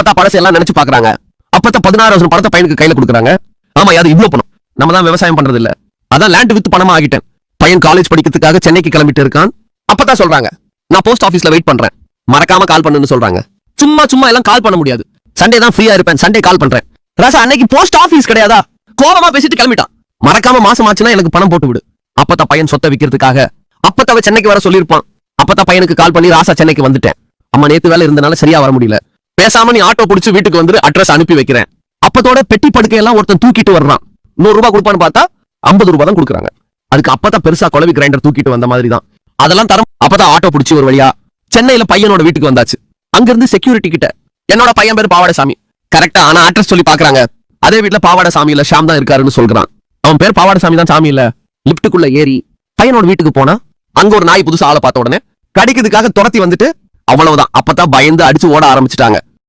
அப்பதான் பழசை எல்லாம் நினைச்சு பாக்குறாங்க. அப்பதான் 16,000 பணத்தை பையனுக்கு கையில கொடுக்குறாங்க. ஆமா, அது இவ்வளவு பணம். நம்ம தான் விவசாயம் பண்றது இல்ல, அதான் லேண்ட் வித்து பணமா ஆகிட்டேன். பையன் காலேஜ் படிக்கிறதுக்காக சென்னைக்கு கிளம்பிட்டு இருக்கான். அப்பதான் சொல்றாங்க, நான் போஸ்ட் ஆபீஸ்ல வெயிட் பண்றேன், மறக்காம கால் பண்ணுன்னு சொல்றாங்க. சும்மா எல்லாம் கால் பண்ண முடியாது, சண்டே தான் ஃப்ரீயா இருப்பேன், சண்டே கால் பண்றேன். ராசா அன்னைக்கு போஸ்ட் ஆபீஸ் கிடையாதா? கோபமா பேசிட்டு கிளம்பிட்டான். மறக்காம மாசம் ஆச்சுன்னா எனக்கு பணம் போட்டு விடு. அப்பதான் பையன் சொத்தை விக்கிறதுக்காக அப்பத்தாவ சென்னைக்கு வர சொல்லியிருப்பான். அப்பதான் பையனுக்கு கால் பண்ணி, ராசா சென்னைக்கு வந்துட்டேன், அம்மா நேத்து வேலை இருந்தனால சரியா வர முடியல, பேசாம நீ ஆட்டோ பிடிச்சு வீட்டுக்கு வந்து அட்ரஸ் அனுப்பி வைக்கிறேன். அப்பத்தோட பெட்டி படுக்கையெல்லாம் ஒருத்தன் தூக்கிட்டு வர்றான். 100 ரூபாய் கொடுப்பான்னு பார்த்தா 50 ரூபாய் தான் கொடுக்குறாங்க. அதுக்கு அப்பதான் பெருசா குழவி கிரைண்டர் தூக்கிட்டு வந்த மாதிரி தான். அதெல்லாம் தரம். அப்பதான் ஆட்டோ பிடிச்சி ஒரு வழியா சென்னையில பையனோட வீட்டுக்கு வந்தாச்சு. அங்கிருந்து செக்யூரிட்டி கிட்ட, என்னோட பையன் பேரு பாவாடசாமி, கரெக்டா ஆனா அட்ரஸ் சொல்லி பாக்குறாங்க. அதே வீட்டுல பாவாடசாமி இல்ல ஷாம் தான் இருக்காருன்னு சொல்றான். அவன் பேர் பாவாடசாமி தான், சாமி இல்ல. லிப்டுக்குள்ள ஏறி பையனோட வீட்டுக்கு போனா அங்க ஒரு நாய் புதுசா ஆளை பார்த்த உடனே கடிக்கிறதுக்காக துரத்தி வந்துட்டு அவ்வளவுதான். அப்பதான் பயந்து அடிச்சு ஓட ஆரம்பிச்சுட்டாங்க.